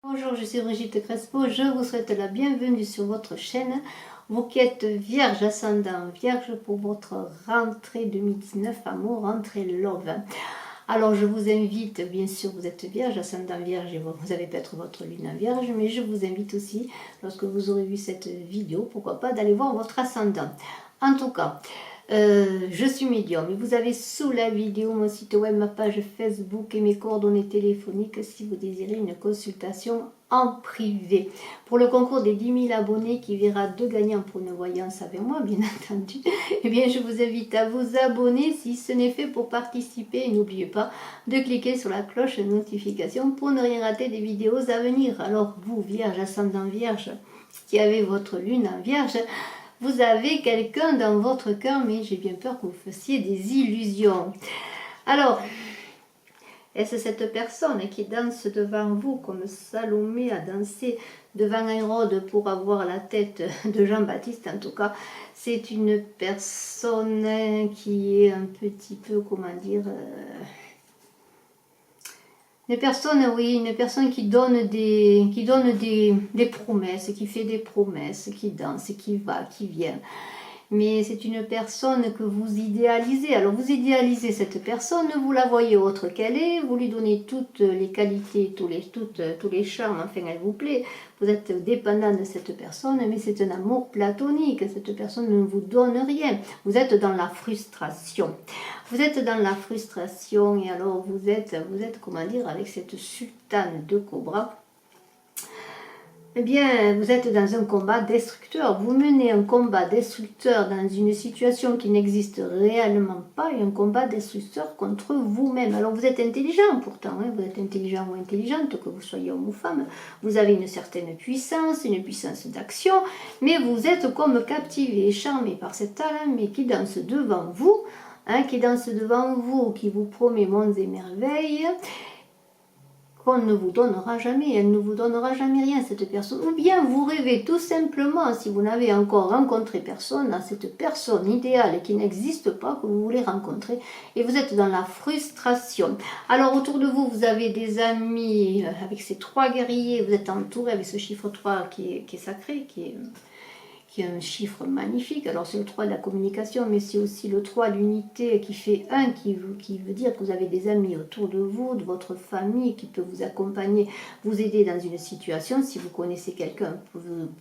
Bonjour, je suis Brigitte Crespo, je vous souhaite la bienvenue sur votre chaîne. Vous qui êtes vierge, ascendant vierge pour votre rentrée 2019, amour, rentrée love. Alors je vous invite, bien sûr vous êtes vierge, ascendant vierge et vous avez peut-être votre lune en vierge, mais je vous invite aussi, lorsque vous aurez vu cette vidéo, pourquoi pas d'aller voir votre ascendant. En tout cas, je suis médium et vous avez sous la vidéo mon site web, ma page Facebook et mes coordonnées téléphoniques si vous désirez une consultation en privé. Pour le concours des 10 000 abonnés qui verra 2 gagnants pour une voyance avec moi, bien entendu, eh bien je vous invite à vous abonner si ce n'est fait pour participer. Et n'oubliez pas de cliquer sur la cloche de notification pour ne rien rater des vidéos à venir. Alors vous, vierge, ascendant vierge, qui avez votre lune en vierge, vous avez quelqu'un dans votre cœur, mais j'ai bien peur que vous fassiez des illusions. Alors, est-ce cette personne qui danse devant vous comme Salomé a dansé devant Hérode pour avoir la tête de Jean-Baptiste? En tout cas, c'est une personne qui est un petit peu, comment dire... une personne, oui, une personne qui donne des promesses, qui fait des promesses, qui danse, qui va, qui vient. Mais c'est une personne que vous idéalisez. Alors vous idéalisez cette personne, vous la voyez autre qu'elle est, vous lui donnez toutes les qualités, tous les charmes, enfin elle vous plaît. Vous êtes dépendant de cette personne, mais c'est un amour platonique. Cette personne ne vous donne rien. Vous êtes dans la frustration. Vous êtes dans la frustration et alors vous êtes comment dire, avec cette sultane de cobra. Eh bien, vous êtes dans un combat destructeur. Vous menez un combat destructeur dans une situation qui n'existe réellement pas et un combat destructeur contre vous-même. Alors, vous êtes intelligent pourtant, hein, vous êtes intelligent ou intelligente, que vous soyez homme ou femme. Vous avez une certaine puissance, une puissance d'action, mais vous êtes comme captivé et charmé par cet talent, mais qui danse devant vous, hein, qui vous promet monts et merveilles, qu'on ne vous donnera jamais, elle ne vous donnera jamais rien, cette personne. Ou bien vous rêvez tout simplement, si vous n'avez encore rencontré personne, à cette personne idéale qui n'existe pas, que vous voulez rencontrer, et vous êtes dans la frustration. Alors autour de vous, vous avez des amis, avec ces 3 guerriers, vous êtes entouré avec ce chiffre 3 qui est sacré, qui est un chiffre magnifique. Alors c'est le 3 de la communication, mais c'est aussi le 3 d'unité qui fait 1, qui veut dire que vous avez des amis autour de vous, de votre famille, qui peut vous accompagner, vous aider dans une situation. Si vous connaissez quelqu'un,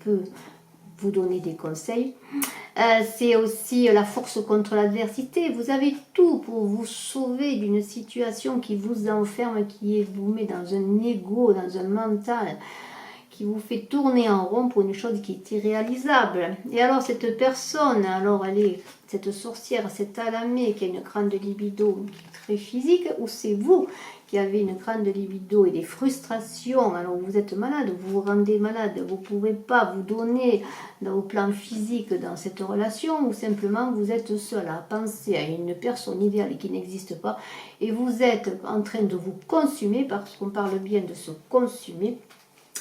peut vous donner des conseils. C'est aussi la force contre l'adversité. Vous avez tout pour vous sauver d'une situation qui vous enferme, qui vous met dans un ego, dans un mental, qui vous fait tourner en rond pour une chose qui est irréalisable. Et alors cette personne, alors elle est cette sorcière, cette alamée qui a une grande libido qui est très physique, ou c'est vous qui avez une grande libido et des frustrations, alors vous êtes malade, vous vous rendez malade, vous ne pouvez pas vous donner au plan physique dans cette relation, ou simplement vous êtes seul à penser à une personne idéale qui n'existe pas, et vous êtes en train de vous consumer, parce qu'on parle bien de se consumer,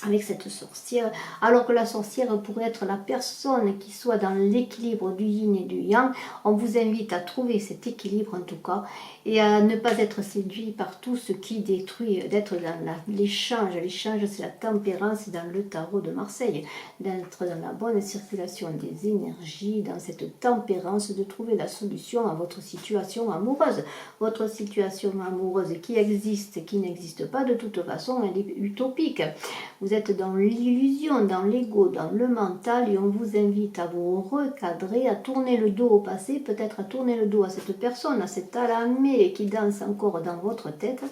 avec cette sorcière, alors que la sorcière pourrait être la personne qui soit dans l'équilibre du yin et du yang. On vous invite à trouver cet équilibre en tout cas, et à ne pas être séduit par tout ce qui détruit, d'être dans l'échange. L'échange, c'est la tempérance dans le tarot de Marseille, d'être dans la bonne circulation des énergies, dans cette tempérance, de trouver la solution à votre situation amoureuse. Votre situation amoureuse qui existe, qui n'existe pas, de toute façon, elle est utopique. Vous êtes dans l'illusion, dans l'ego, dans le mental, et on vous invite à vous recadrer, à tourner le dos au passé, peut-être à tourner le dos à cette personne, à cette alamée qui danse encore dans votre tête,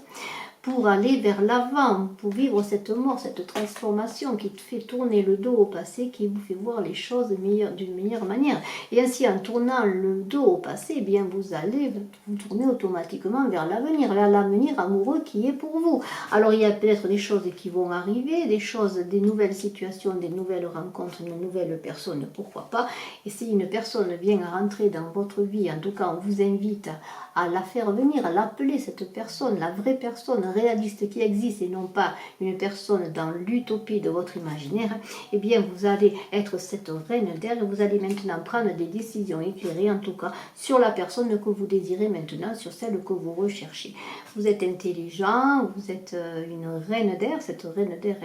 pour aller vers l'avant, pour vivre cette mort, cette transformation qui te fait tourner le dos au passé, qui vous fait voir les choses d'une meilleure manière. Et ainsi, en tournant le dos au passé, eh bien vous allez vous tourner automatiquement vers l'avenir amoureux qui est pour vous. Alors il y a peut-être des choses qui vont arriver, des nouvelles situations, des nouvelles rencontres, de nouvelles personnes, pourquoi pas. Et si une personne vient à rentrer dans votre vie, en tout cas on vous invite à la faire venir, à l'appeler cette personne, la vraie personne réaliste qui existe et non pas une personne dans l'utopie de votre imaginaire, eh bien vous allez être cette reine d'air et vous allez maintenant prendre des décisions éclairées, en tout cas sur la personne que vous désirez maintenant, sur celle que vous recherchez. Vous êtes intelligent, vous êtes une reine d'air. Cette reine d'air,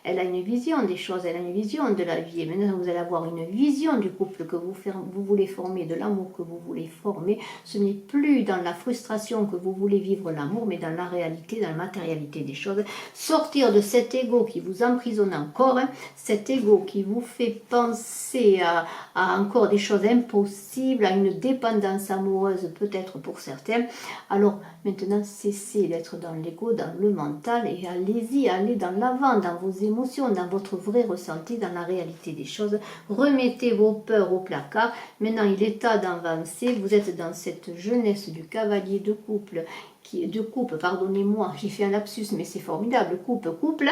elle a une vision des choses, elle a une vision de la vie. Et maintenant, vous allez avoir une vision du couple que vous voulez former, de l'amour que vous voulez former. Ce n'est plus dans la frustration que vous voulez vivre l'amour, mais dans la réalité, dans la matérialité des choses. Sortir de cet ego qui vous emprisonne encore, cet ego qui vous fait penser à encore des choses impossibles, à une dépendance amoureuse peut-être pour certains. Alors maintenant, cessez d'être dans l'ego, dans le mental et allez-y, allez dans l'avant, dans vos émotions, dans votre vrai ressenti, dans la réalité des choses. Remettez vos peurs au placard. Maintenant, il est temps d'avancer. Vous êtes dans cette jeunesse du cavalier de couple, pardonnez-moi, j'ai fait un lapsus, mais c'est formidable, couple,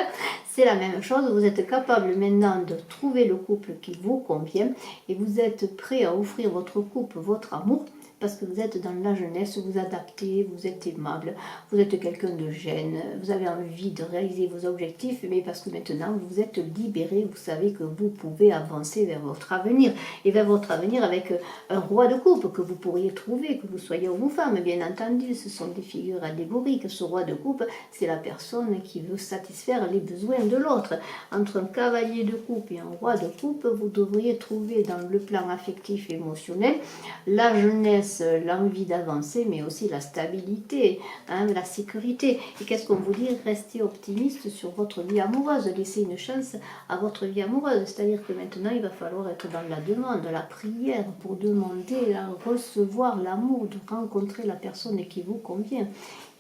c'est la même chose. Vous êtes capable maintenant de trouver le couple qui vous convient et vous êtes prêt à offrir votre couple, votre amour, parce que vous êtes dans la jeunesse, vous adaptez, vous êtes aimable, vous êtes quelqu'un de jeune, vous avez envie de réaliser vos objectifs, mais parce que maintenant vous êtes libéré, vous savez que vous pouvez avancer vers votre avenir, et vers votre avenir avec un roi de coupe que vous pourriez trouver, que vous soyez homme ou femme, bien entendu, ce sont des figures allégoriques. Ce roi de coupe, c'est la personne qui veut satisfaire les besoins de l'autre. Entre un cavalier de coupe et un roi de coupe, vous devriez trouver dans le plan affectif et émotionnel la jeunesse, l'envie d'avancer, mais aussi la stabilité, la sécurité. Et qu'est-ce qu'on vous dit? Restez optimiste sur votre vie amoureuse, laissez une chance à votre vie amoureuse. C'est-à-dire que maintenant, il va falloir être dans la demande, la prière, pour demander, recevoir l'amour, de rencontrer la personne qui vous convient.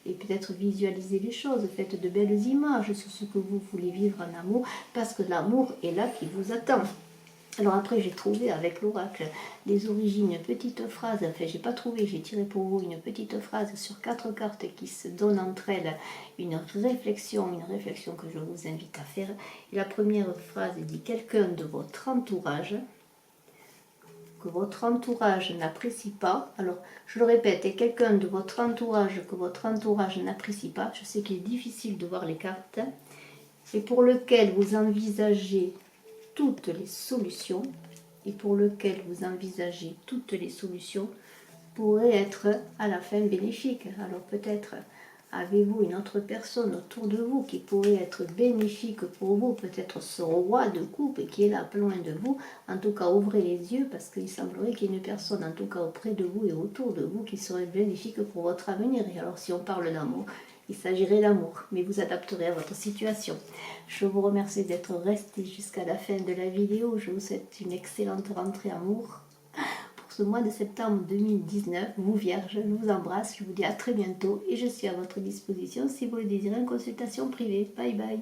Et peut-être visualiser les choses, faites de belles images sur ce que vous voulez vivre en amour, parce que l'amour est là qui vous attend. Alors après, j'ai trouvé avec l'oracle des origines une petite phrase, enfin j'ai pas trouvé, j'ai tiré pour vous une petite phrase sur 4 cartes qui se donnent entre elles une réflexion que je vous invite à faire. Et la première phrase dit: quelqu'un de votre entourage, que votre entourage n'apprécie pas. Alors, je le répète, et quelqu'un de votre entourage que votre entourage n'apprécie pas. Je sais qu'il est difficile de voir les cartes, et pour lequel vous envisagez toutes les solutions, pourrait être à la fin bénéfique. Alors peut-être avez-vous une autre personne autour de vous qui pourrait être bénéfique pour vous, peut-être ce roi de coupe qui est là pas loin de vous. En tout cas, ouvrez les yeux, parce qu'il semblerait qu'il y ait une personne, en tout cas auprès de vous et autour de vous, qui serait bénéfique pour votre avenir. Et alors, si on parle d'amour, il s'agirait d'amour, mais vous adapterez à votre situation. Je vous remercie d'être resté jusqu'à la fin de la vidéo. Je vous souhaite une excellente rentrée amour pour ce mois de septembre 2019. Vous Vierges, je vous embrasse, je vous dis à très bientôt et je suis à votre disposition si vous le désirez en consultation privée. Bye bye.